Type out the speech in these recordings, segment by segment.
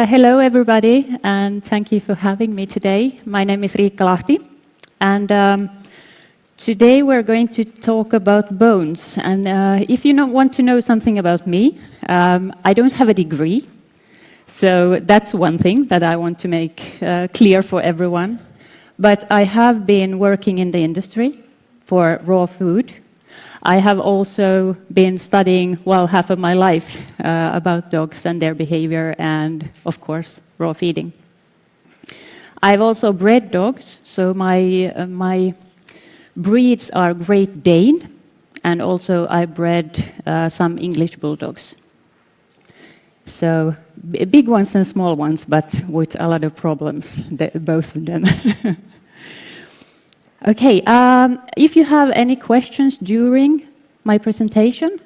Hello, everybody, and thank you for having me today. My name is Riikka Lahti, and today we're going to talk about bones. And if you want to know something about me, I don't have a degree, so that's one thing that I want to make clear for everyone. But I have been working in the industry for raw food. I have also been studying, well, half of my life about dogs and their behavior and, of course, raw feeding. I've also bred dogs, so my breeds are Great Dane, and also I bred some English bulldogs. So big ones and small ones, but with a lot of problems, both of them. Okay, if you have any questions during my presentation,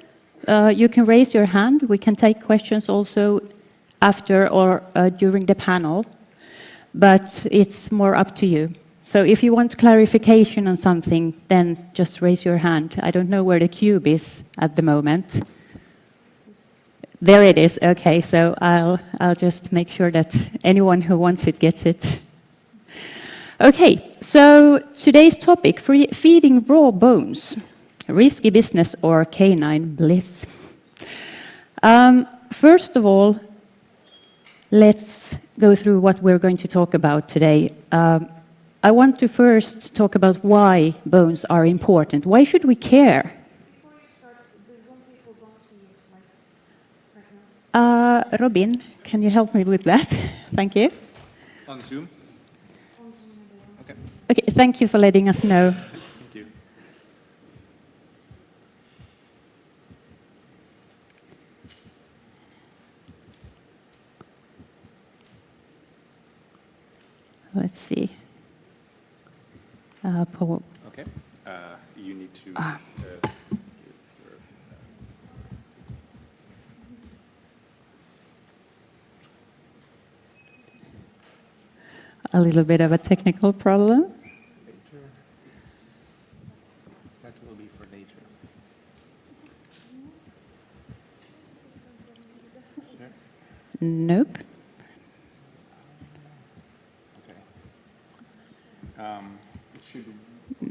you can raise your hand. We can take questions also after or during the panel, but it's more up to you. So if you want clarification on something, then just raise your hand. I don't know where the cube is at the moment. There it is. Okay, so I'll just make sure that anyone who wants it gets it. Okay, so today's topic, feeding raw bones, risky business or canine bliss. First of all, let's go through what we're going to talk about today. I want to first talk about why bones are important. Why should we care? Before you start, the Zoom people don't see your slides right now. Robin, can you help me with that? Thank you. On Zoom? Okay. Okay, thank you for letting us know. Thank you. Let's see. Okay. You need to give your, A little bit of a technical problem. later. That will be for later. Sure. Nope. It should.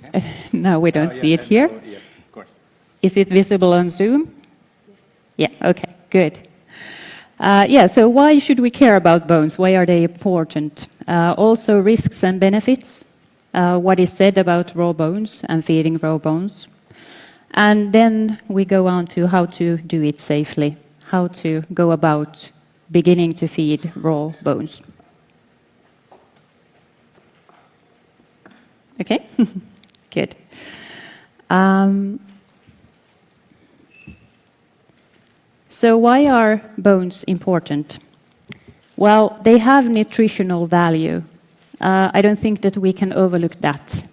Okay. No, we don't see it then here. so- yes, of course. Is it visible on Zoom? Yes. Yeah, okay, good. So why should we care about bones? Why are they important? Also risks and benefits, what is said about raw bones and feeding raw bones. And then we go on to how to do it safely, how to go about beginning to feed raw bones. Okay, good. So why are bones important? Well, they have nutritional value. I don't think that we can overlook that.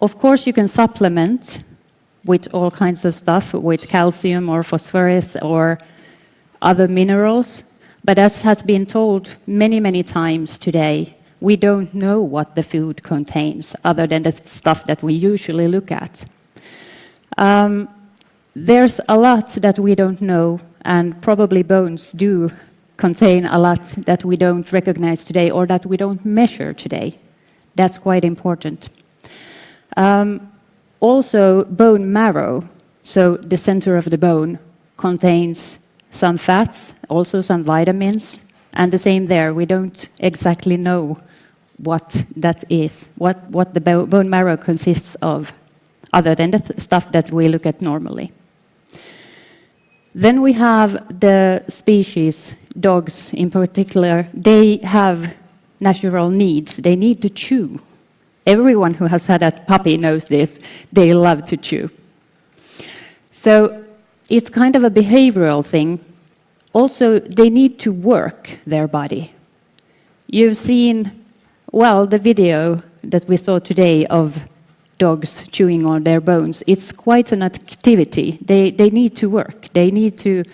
Of course, you can supplement with all kinds of stuff, with calcium or phosphorus or other minerals, but as has been told many, many times today, we don't know what the food contains other than the stuff that we usually look at. There's a lot that we don't know, and probably bones do contain a lot that we don't recognize today or that we don't measure today. That's quite important. Also, bone marrow, so the center of the bone, contains some fats, also some vitamins, and the same there. We don't exactly know what that is, what the bone marrow consists of, other than the stuff that we look at normally. Then we have the species, dogs in particular. They have natural needs. They need to chew. Everyone who has had a puppy knows this. They love to chew. So it's kind of a behavioral thing. Also, they need to work their body. You've seen, well, the video that we saw today of dogs chewing on their bones. It's quite an activity. They need to work. They need to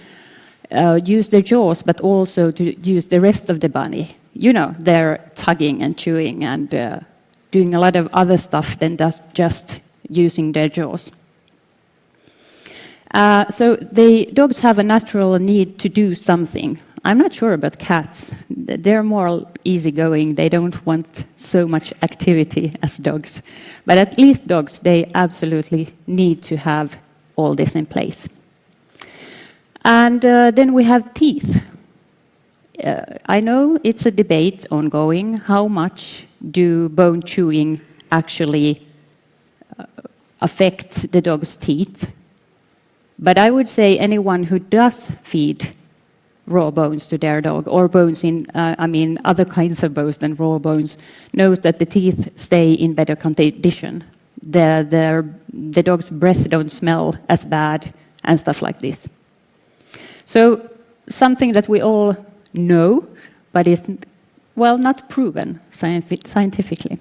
use their jaws, but also to use the rest of the body. You know, they're tugging and chewing and doing a lot of other stuff than just using their jaws. So the dogs have a natural need to do something. I'm not sure about cats. They're more easygoing. They don't want so much activity as dogs. But at least dogs, they absolutely need to have all this in place. And then we have teeth. I know it's a debate ongoing. How much do bone chewing actually affect the dog's teeth? But I would say anyone who does feed raw bones to their dog, or bones in, other kinds of bones than raw bones, knows that the teeth stay in better condition. The dog's breath don't smell as bad and stuff like this. So something that we all know, but is, well, not proven scientifically.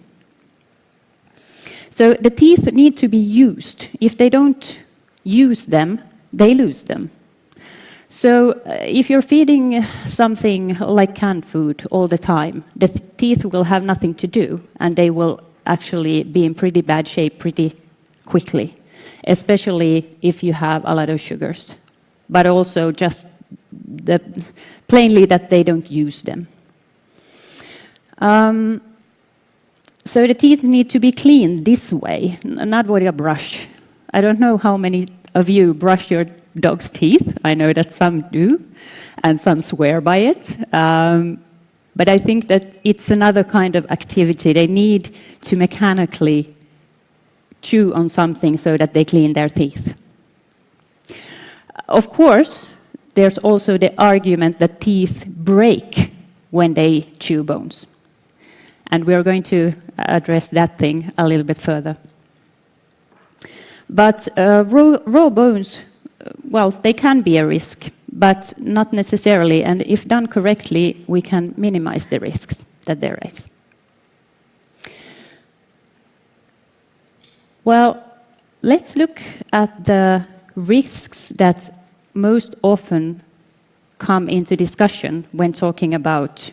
So the teeth need to be used. If they don't use them, they lose them. So if you're feeding something like canned food all the time, the teeth will have nothing to do, and they will actually be in pretty bad shape pretty quickly, especially if you have a lot of sugars, but also just plainly that they don't use them. So the teeth need to be cleaned this way, not with a brush. I don't know how many of you brush your dog's teeth. I know that some do, and some swear by it. But I think that it's another kind of activity. They need to mechanically chew on something so that they clean their teeth. Of course, there's also the argument that teeth break when they chew bones. And we're going to address that thing a little bit further. But raw bones, well, they can be a risk, but not necessarily. And if done correctly, we can minimize the risks that there is. Well, let's look at the risks that most often come into discussion when talking about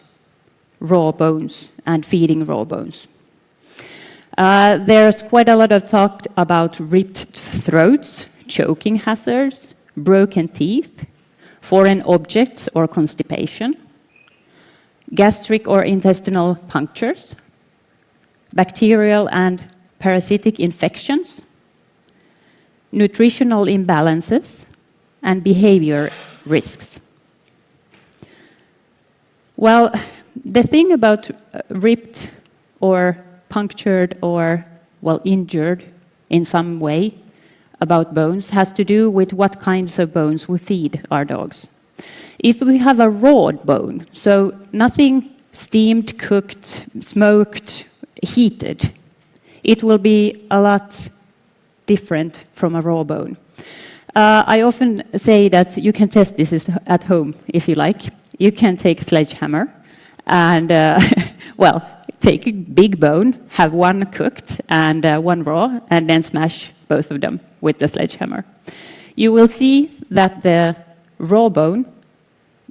raw bones and feeding raw bones. There's quite a lot of talk about ripped throats, choking hazards, broken teeth, foreign objects or constipation, gastric or intestinal punctures, bacterial and parasitic infections, nutritional imbalances, and behavior risks. Well, the thing about ripped or punctured or, well, injured in some way about bones has to do with what kinds of bones we feed our dogs. If we have a raw bone, so nothing steamed, cooked, smoked, heated, it will be a lot different from a raw bone. I often say that you can test this at home if you like. You can take a sledgehammer and, well, take a big bone, have one cooked and one raw, and then smash both of them with the sledgehammer. You will see that the raw bone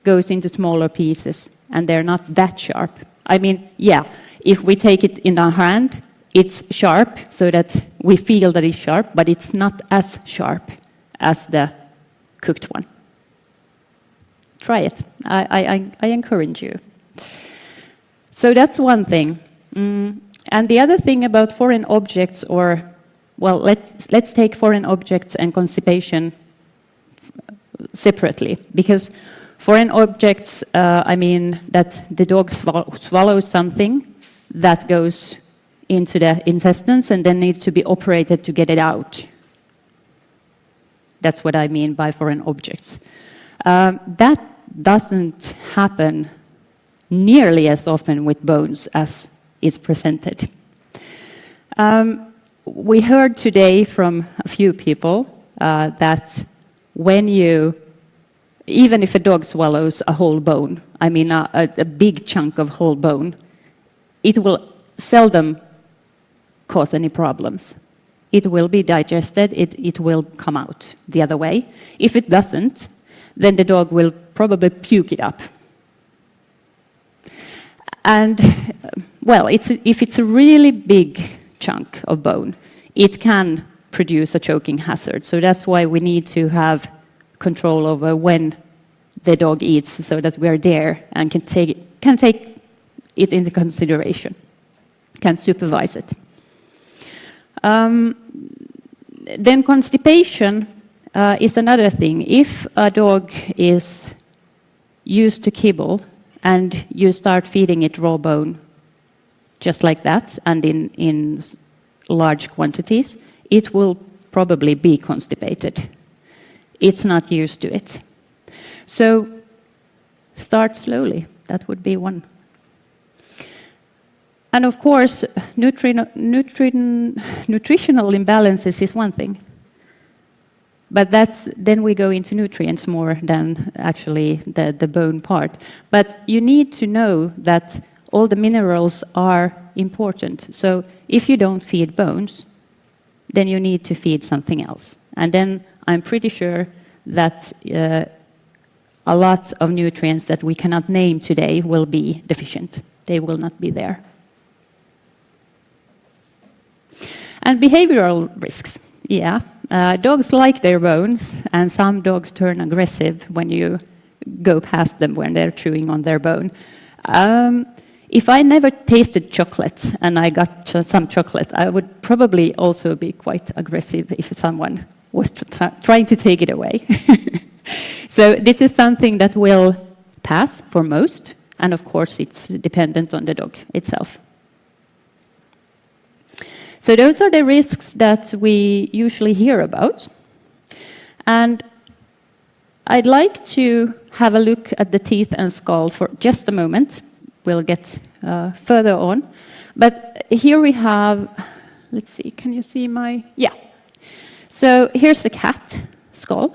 goes into smaller pieces, and they're not that sharp. I mean, yeah, if we take it in our hand, it's sharp, so that we feel that it's sharp, but it's not as sharp as the cooked one. Try it. I encourage you. So that's one thing. And the other thing about foreign objects, or, well, let's take foreign objects and constipation separately, because foreign objects, I mean that the dog swallows something that goes into the intestines and then needs to be operated to get it out. That's what I mean by foreign objects. That doesn't happen nearly as often with bones as is presented. We heard today from a few people that when you, even if a dog swallows a whole bone, I mean a big chunk of whole bone, it will seldom cause any problems. It will be digested, it will come out the other way. If it doesn't, then the dog will probably puke it up. And, well, if it's a really big chunk of bone, it can produce a choking hazard. So that's why we need to have control over when the dog eats, so that we're there and can take it into consideration, can supervise it. Then constipation is another thing. If a dog is used to kibble and you start feeding it raw bone just like that and in large quantities, it will probably be constipated. It's not used to it. So start slowly. That would be one. And of course, nutritional imbalances is one thing. But then we go into nutrients more than actually the bone part. But you need to know that all the minerals are important. So if you don't feed bones, then you need to feed something else. And then I'm pretty sure that a lot of nutrients that we cannot name today will be deficient. They will not be there. And behavioral risks. Yeah, dogs like their bones, and some dogs turn aggressive when you go past them when they're chewing on their bone. If I never tasted chocolate and I got some chocolate, I would probably also be quite aggressive if someone was trying to take it away. So this is something that will pass for most, and of course it's dependent on the dog itself. So those are the risks that we usually hear about. And I'd like to have a look at the teeth and skull for just a moment. We'll get further on. But here we have, let's see, can you see my, yeah. So here's a cat skull.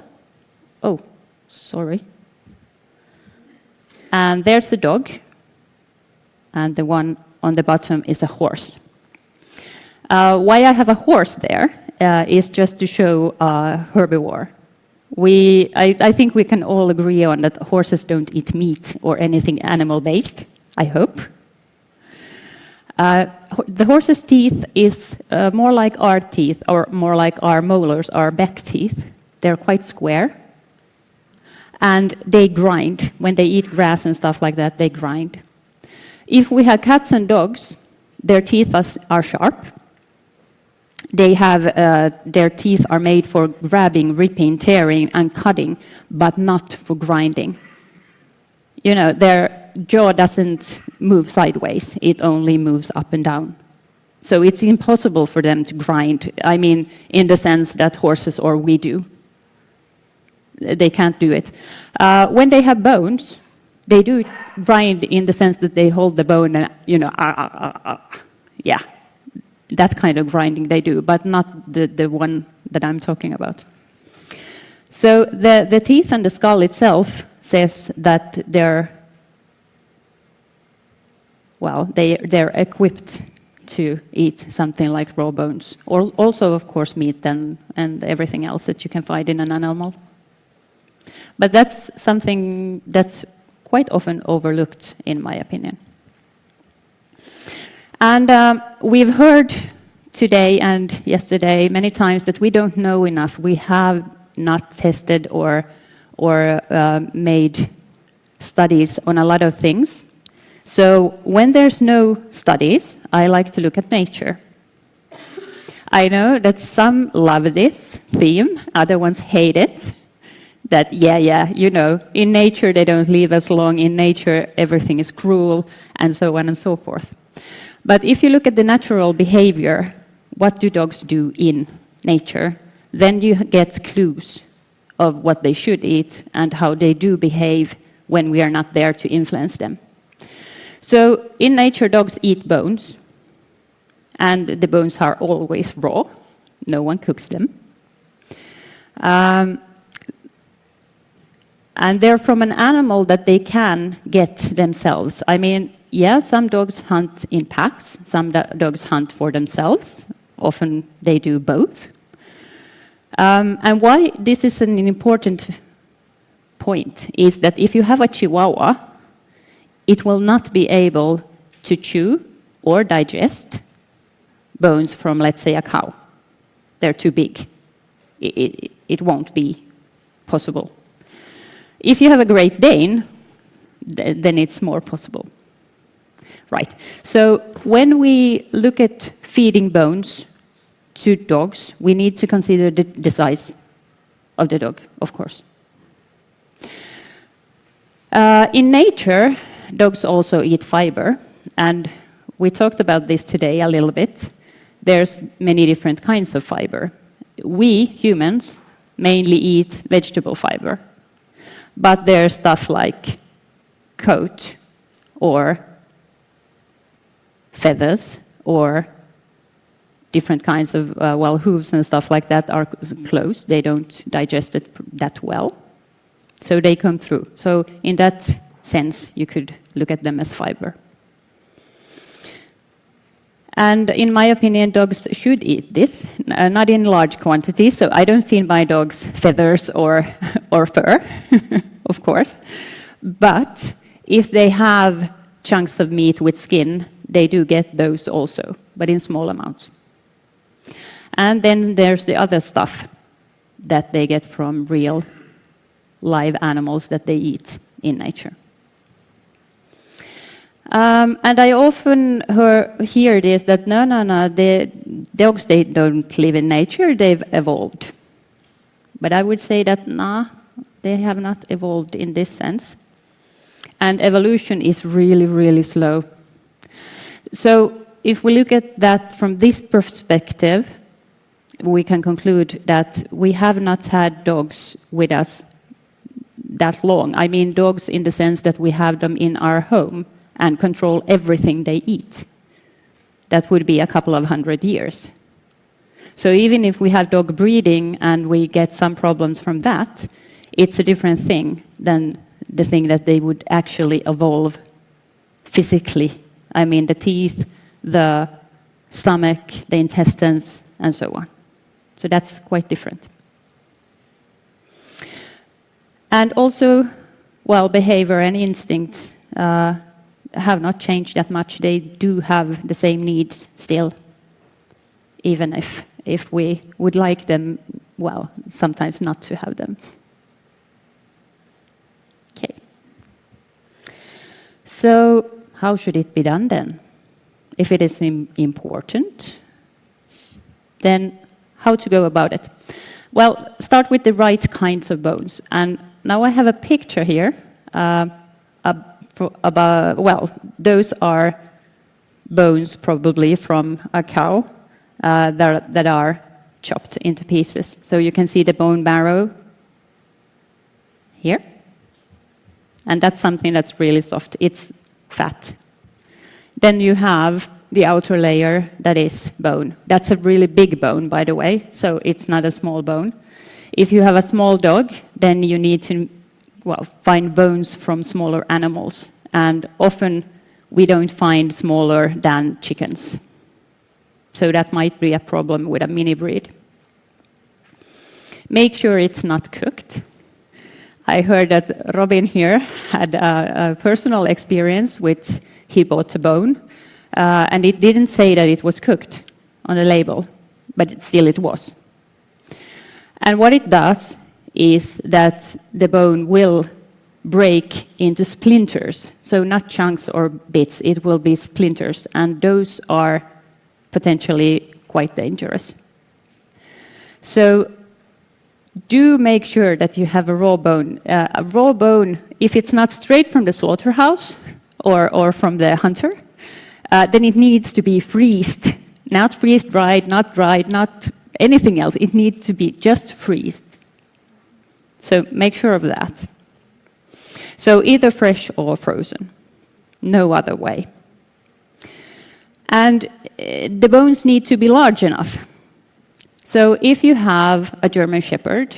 Oh, sorry. And there's a dog. And the one on the bottom is a horse. Why I have a horse there is just to show herbivore. I think we can all agree on that horses don't eat meat or anything animal-based, I hope. The horse's teeth is more like our teeth, or more like our molars, our back teeth. They're quite square. And they grind. When they eat grass and stuff like that, they grind. If we have cats and dogs, their teeth are sharp. They have, their teeth are made for grabbing, ripping, tearing, and cutting, but not for grinding. You know, their jaw doesn't move sideways. It only moves up and down. So it's impossible for them to grind. I mean, in the sense that horses or we do. They can't do it. When they have bones, they do grind in the sense that they hold the bone and, you know, yeah. That kind of grinding they do, but not the one that I'm talking about. So the teeth and the skull itself says that they're equipped to eat something like raw bones, or also, of course, meat and everything else that you can find in an animal. But that's something that's quite often overlooked, in my opinion. And we've heard today and yesterday many times that we don't know enough. We have not tested or made studies on a lot of things. So when there's no studies, I like to look at nature. I know that some love this theme, other ones hate it. That, yeah, you know, in nature they don't live as long, in nature everything is cruel, and so on and so forth. But if you look at the natural behavior, what do dogs do in nature, then you get clues of what they should eat and how they do behave when we are not there to influence them. So in nature, dogs eat bones, and the bones are always raw. No one cooks them. And they're from an animal that they can get themselves. I mean, yeah, some dogs hunt in packs, some dogs hunt for themselves. Often they do both. And why this is an important point is that if you have a Chihuahua, it will not be able to chew or digest bones from, let's say, a cow. They're too big. It won't be possible. If you have a Great Dane, then it's more possible. Right. So when we look at feeding bones to dogs, we need to consider the size of the dog, of course. In nature, dogs also eat fiber, and we talked about this today a little bit. There's many different kinds of fiber. We, humans, mainly eat vegetable fiber, but there's stuff like coat or feathers or different kinds of, hooves and stuff like that are closed. They don't digest it that well. So they come through. So in that sense, you could look at them as fiber. And in my opinion, dogs should eat this, not in large quantities. So I don't feed my dogs feathers or fur, of course. But if they have chunks of meat with skin, they do get those also, but in small amounts. And then there's the other stuff that they get from real live animals that they eat in nature. And I often hear this, that no, the dogs, they don't live in nature, they've evolved. But I would say that, they have not evolved in this sense. And evolution is really, really slow. So if we look at that from this perspective, we can conclude that we have not had dogs with us that long. I mean dogs in the sense that we have them in our home and control everything they eat. That would be a couple of 100 years. So even if we have dog breeding and we get some problems from that, it's a different thing than the thing that they would actually evolve physically. I mean the teeth, the stomach, the intestines, and so on. So that's quite different. And also, behavior and instincts have not changed that much. They do have the same needs still, even if we would like them, sometimes not to have them. Okay. So how should it be done then? If it is important, then how to go about it? Well, start with the right kinds of bones. And now I have a picture here those are bones probably from a cow that are chopped into pieces. So you can see the bone marrow here. And that's something that's really soft. It's fat. Then you have the outer layer that is bone. That's a really big bone, by the way, so it's not a small bone. If you have a small dog, then you need to find bones from smaller animals. And often we don't find smaller than chickens. So that might be a problem with a mini breed. Make sure it's not cooked. I heard that Robin here had a personal experience with, he bought a bone, and it didn't say that it was cooked on the label, but still it was. And what it does is that the bone will break into splinters, so not chunks or bits, it will be splinters, and those are potentially quite dangerous. So do make sure that you have a raw bone. A raw bone, if it's not straight from the slaughterhouse or from the hunter, then it needs to be freezed. Not freeze-dried, not anything else. It needs to be just freezed. So make sure of that. So either fresh or frozen. No other way. And the bones need to be large enough. So if you have a German Shepherd,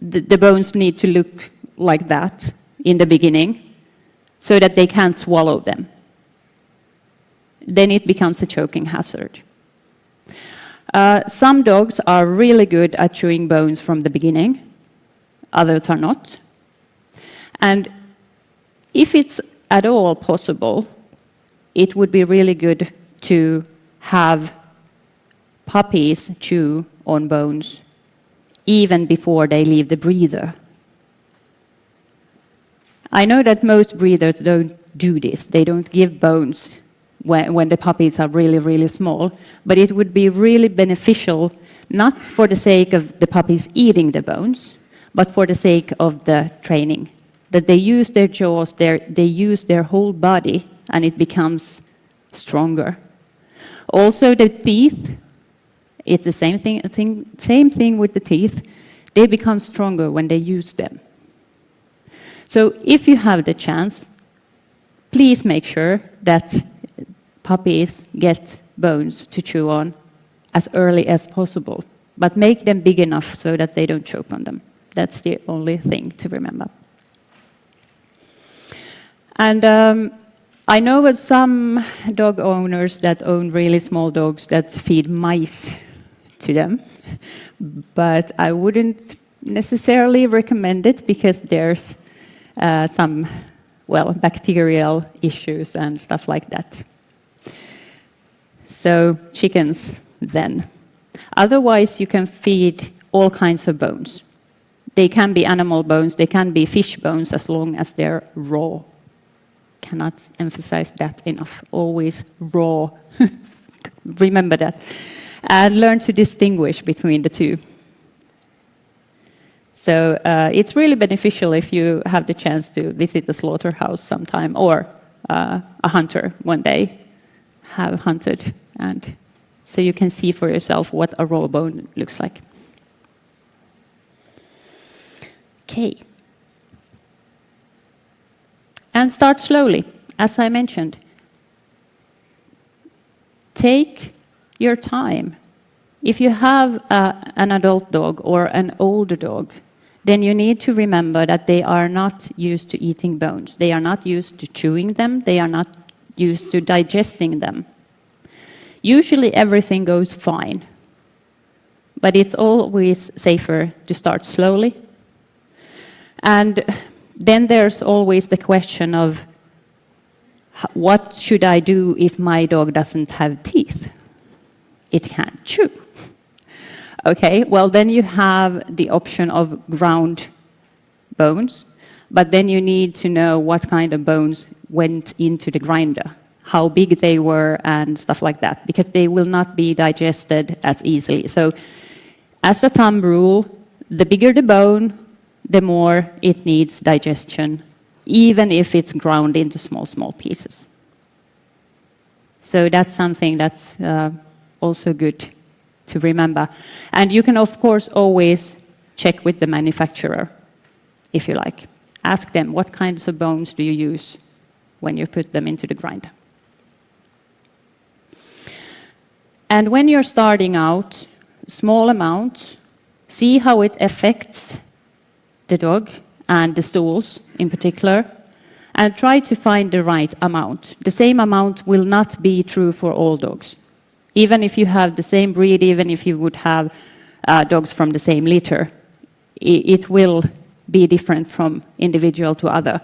the bones need to look like that in the beginning so that they can't swallow them. Then it becomes a choking hazard. Some dogs are really good at chewing bones from the beginning. Others are not. And if it's at all possible, it would be really good to have puppies chew on bones even before they leave the breather. I know that most breeders don't do this. They don't give bones when the puppies are really, really small, but it would be really beneficial, not for the sake of the puppies eating the bones, but for the sake of the training, that they use their jaws, they use their whole body, and it becomes stronger. Also, the teeth, it's the same thing with the teeth. They become stronger when they use them. So if you have the chance, please make sure that puppies get bones to chew on as early as possible, but make them big enough so that they don't choke on them. That's the only thing to remember. And I know of some dog owners that own really small dogs that feed mice to them, but I wouldn't necessarily recommend it because there's some, well, bacterial issues and stuff like that. So chickens then. Otherwise, you can feed all kinds of bones. They can be animal bones, they can be fish bones as long as they're raw. Cannot emphasize that enough. Always raw. Remember that. And learn to distinguish between the two. So it's really beneficial if you have the chance to visit a slaughterhouse sometime, or a hunter one day have hunted, and so you can see for yourself what a raw bone looks like. Okay. And start slowly, as I mentioned. Take your time. If you have an adult dog or an older dog, then you need to remember that they are not used to eating bones. They are not used to chewing them. They are not used to digesting them. Usually everything goes fine, but it's always safer to start slowly. And then there's always the question of, what should I do if my dog doesn't have teeth? It can't chew. Okay, well then you have the option of ground bones, but then you need to know what kind of bones went into the grinder, how big they were and stuff like that, because they will not be digested as easily. So as a thumb rule, the bigger the bone, the more it needs digestion, even if it's ground into small, small pieces. So that's something that's also good to remember. And you can, of course, always check with the manufacturer, if you like. Ask them, what kinds of bones do you use when you put them into the grinder? And when you're starting out, small amounts, see how it affects the dog and the stools in particular, and try to find the right amount. The same amount will not be true for all dogs. Even if you have the same breed, even if you would have dogs from the same litter, it will be different from individual to other,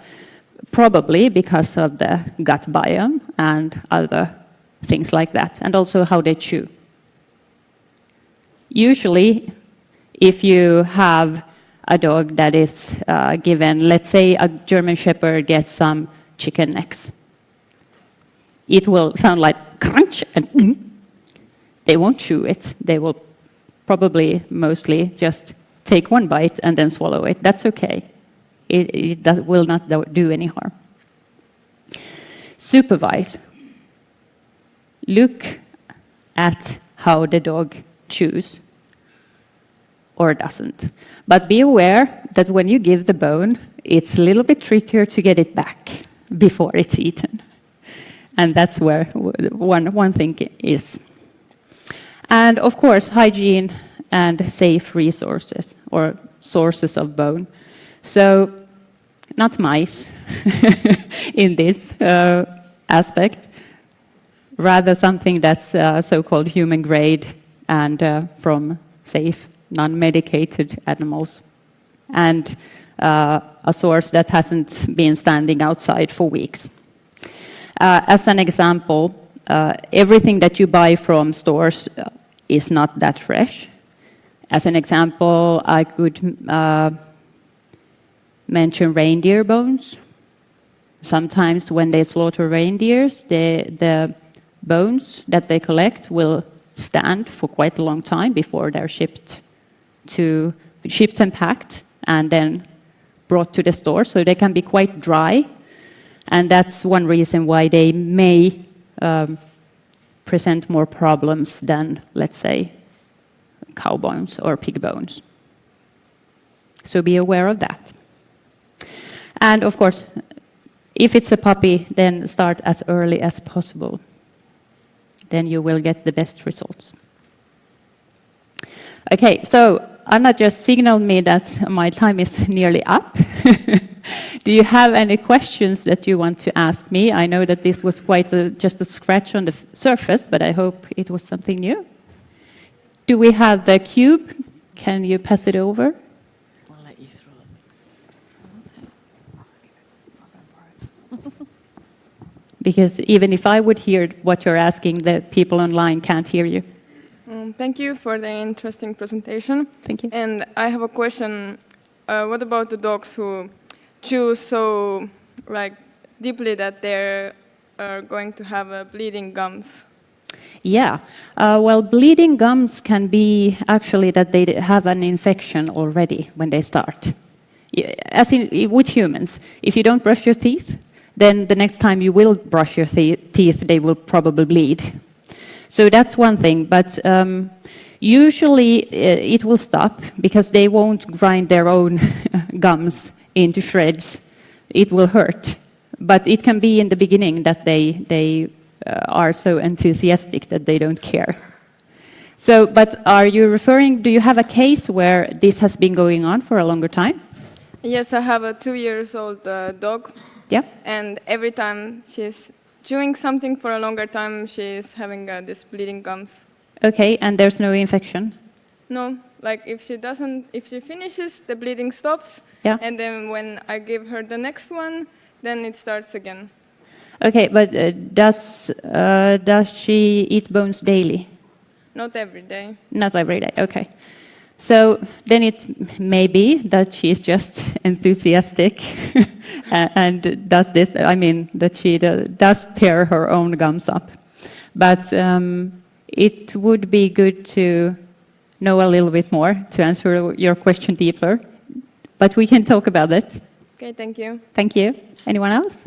probably because of the gut biome and other things like that, and also how they chew. Usually, if you have a dog that is given, let's say a German Shepherd gets some chicken necks, it will sound like crunch and they won't chew it. They will probably mostly just take one bite and then swallow it. That's okay. It will not do any harm. Supervise. Look at how the dog chews or doesn't. But be aware that when you give the bone, it's a little bit trickier to get it back before it's eaten. And that's where one thing is. And of course, hygiene and safe resources or sources of bone. So, not mice in this aspect, rather something that's so-called human grade and from safe, non-medicated animals. And a source that hasn't been standing outside for weeks. As an example, everything that you buy from stores is not that fresh. As an example, I could mention reindeer bones. sometimes when they slaughter reindeers, the bones that they collect will stand for quite a long time before they're shipped and packed and then brought to the store. So they can be quite dry, and that's one reason why they may present more problems than, let's say, cow bones or pig bones. So be aware of that. And of course, if it's a puppy, then start as early as possible. Then you will get the best results. Okay, so Anna just signaled me that my time is nearly up. Do you have any questions that you want to ask me? I know that this was quite just a scratch on the surface, but I hope it was something new. Do we have the cube? Can you pass it over? I'll let you throw it. Because even if I would hear what you're asking, the people online can't hear you. Thank you for the interesting presentation. Thank you. And I have a question. What about the dogs who chew so deeply that they're going to have bleeding gums? Yeah. Well, bleeding gums can be actually that they have an infection already when they start. As in with humans, if you don't brush your teeth, then the next time you will brush your teeth, they will probably bleed. So that's one thing, but usually it will stop because they won't grind their own gums into shreds. It will hurt, but it can be in the beginning that they are so enthusiastic that they don't care. So, but are you referring, do you have a case where this has been going on for a longer time? Yes, I have a 2-year-old dog. Yeah. And every time she's chewing something for a longer time, she's having this bleeding gums. Okay, and there's no infection? No, if she finishes, the bleeding stops. Yeah. And then when I give her the next one, then it starts again. Okay, but does she eat bones daily? Not every day. Not every day, okay. So then it may be that she's just enthusiastic and does this, that she does tear her own gums up. But it would be good to know a little bit more to answer your question deeper. But we can talk about it. Okay, thank you. Thank you. Anyone else?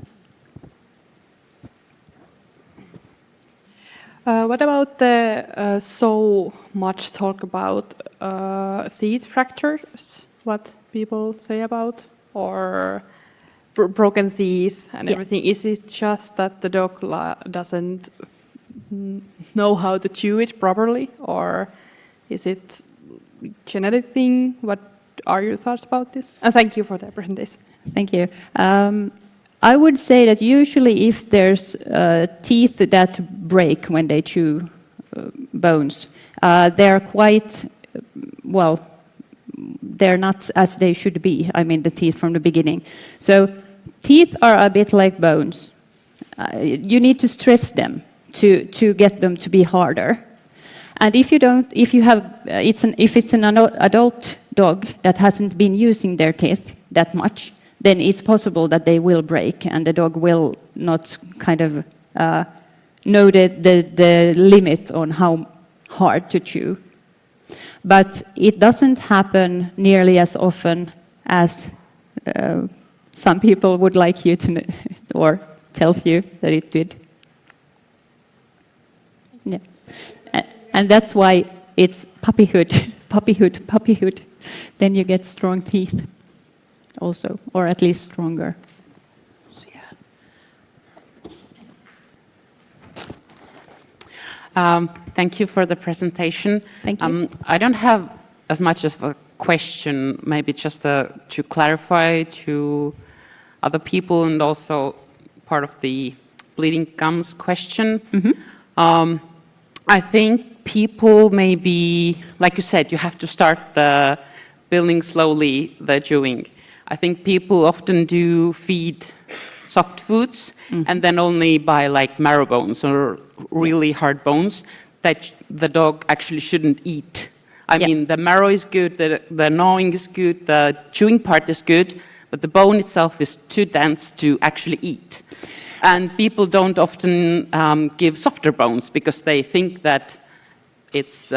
What about the so much talk about teeth fractures? What people say about, or broken teeth and everything? Is it just that the dog doesn't know how to chew it properly, or is it genetic thing? What are your thoughts about this? And thank you for the presentation. Thank you. I would say that usually if there's teeth that break when they chew bones, they're quite, well, they're not as they should be, the teeth from the beginning. So teeth are a bit like bones. You need to stress them to get them to be harder. And if it's an adult dog that hasn't been using their teeth that much, then it's possible that they will break and the dog will not know the limit on how hard to chew. But it doesn't happen nearly as often as some people would like you to know, or tells you that it did. Yeah. And that's why it's puppyhood, puppyhood, puppyhood. Then you get strong teeth also, or at least stronger. Thank you for the presentation. Thank you. I don't have as much of a question, maybe just to clarify to other people and also part of the bleeding gums question. Mm-hmm. I think people maybe, like you said, you have to start the building slowly the chewing. I think people often do feed soft foods and then only buy marrow bones or really hard bones that the dog actually shouldn't eat. I mean, the marrow is good, the gnawing is good, the chewing part is good, but the bone itself is too dense to actually eat. And people don't often give softer bones because they think that it's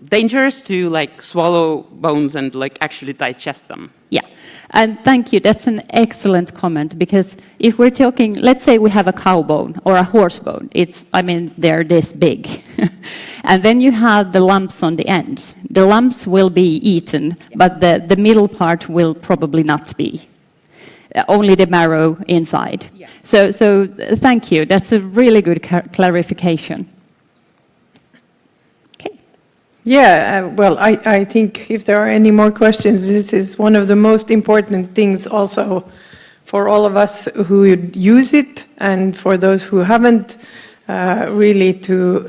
dangerous to like swallow bones and like actually digest them. Yeah, and thank you. That's an excellent comment, because if we're talking, let's say we have a cow bone or a horse bone, they're this big. And then you have the lumps on the ends. The lumps will be eaten, but the middle part will probably not be. Only the marrow inside. Yeah. So thank you. That's a really good clarification. Yeah, well, I think if there are any more questions, this is one of the most important things also for all of us who use it, and for those who haven't, really to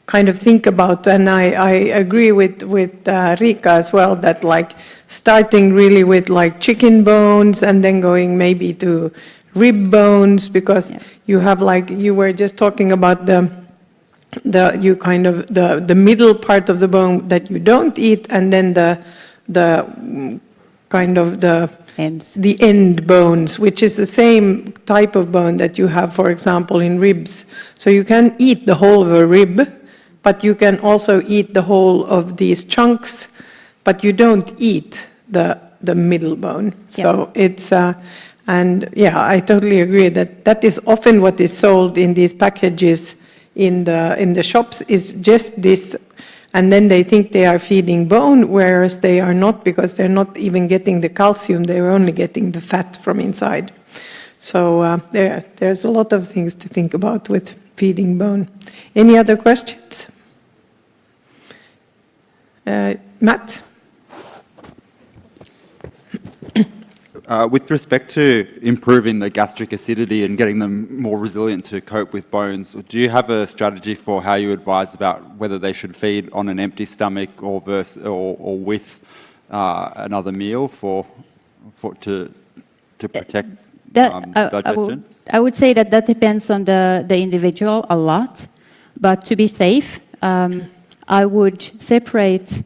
kind of think about. And I agree with Riikka as well, that like starting really with like chicken bones and then going maybe to rib bones, because you have like, you were just talking about the middle part of the bone that you don't eat, and then the kind of the Ends. the end bones, which is the same type of bone that you have, for example, in ribs. So you can eat the whole of a rib, but you can also eat the whole of these chunks, but you don't eat the middle bone. So it's and yeah, I totally agree that is often what is sold in these packages in the shops, is just this, and then they think they are feeding bone, whereas they are not, because they're not even getting the calcium, they're only getting the fat from inside. So there's a lot of things to think about with feeding bone. Any other questions? Matt? With respect to improving the gastric acidity and getting them more resilient to cope with bones, do you have a strategy for how you advise about whether they should feed on an empty stomach or with another meal to protect digestion? I would say that depends on the individual a lot, but to be safe, I would separate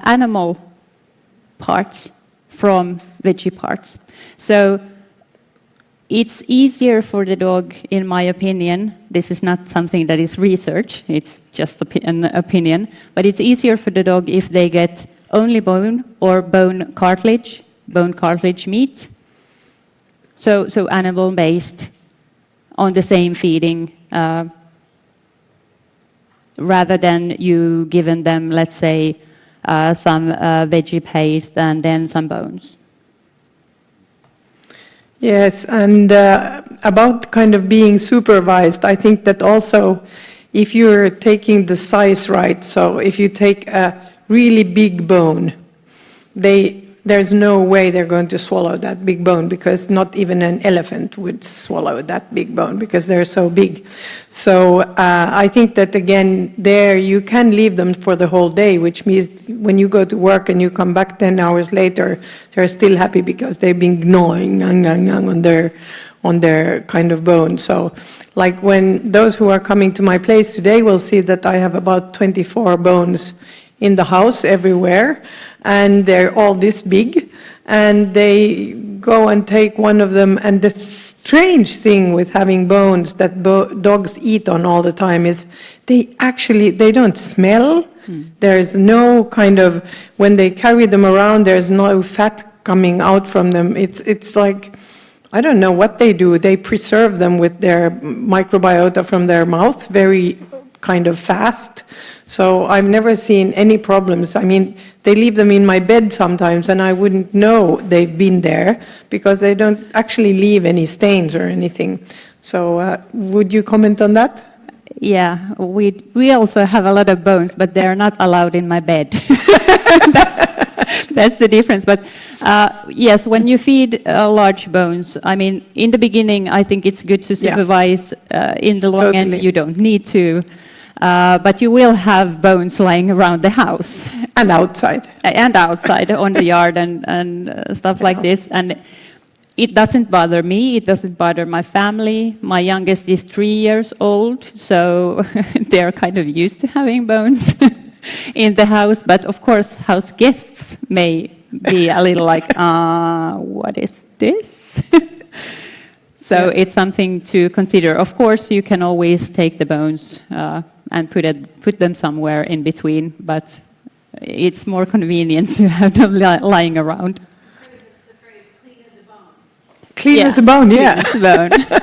animal parts from veggie parts. So it's easier for the dog, in my opinion, this is not something that is research, it's just an opinion, but it's easier for the dog if they get only bone or bone cartilage meat. So animal-based on the same feeding, rather than you giving them, let's say, some veggie paste and then some bones. Yes, and about kind of being supervised, I think that also if you're taking the size right, so if you take a really big bone, there's no way they're going to swallow that big bone, because not even an elephant would swallow that big bone because they're so big. So I think that again, there you can leave them for the whole day, which means when you go to work and you come back 10 hours later, they're still happy because they've been gnawing on their kind of bone. So like when those who are coming to my place today will see that I have about 24 bones in the house everywhere, and they're all this big, and they go and take one of them, and the strange thing with having bones that dogs eat on all the time is they don't smell. There's no kind of, when they carry them around, there's no fat coming out from them. It's like, I don't know what they do. They preserve them with their microbiota from their mouth very kind of fast. So I've never seen any problems. I mean, they leave them in my bed sometimes and I wouldn't know they've been there because they don't actually leave any stains or anything. So would you comment on that? Yeah, we also have a lot of bones, but they're not allowed in my bed. That's the difference. But yes, when you feed large bones, I mean, in the beginning, I think it's good to supervise. In the long end, you don't need to. But you will have bones lying around the house. And outside. And outside on the yard and stuff like this. And it doesn't bother me. It doesn't bother my family. My youngest is 3 years old, so they're kind of used to having bones. in the house. But of course, house guests may be a little like, what is this? So it's something to consider. Of course, you can always take the bones and put them somewhere in between, but it's more convenient to have them lying around. Clean as a bone, yeah. Clean as a bone.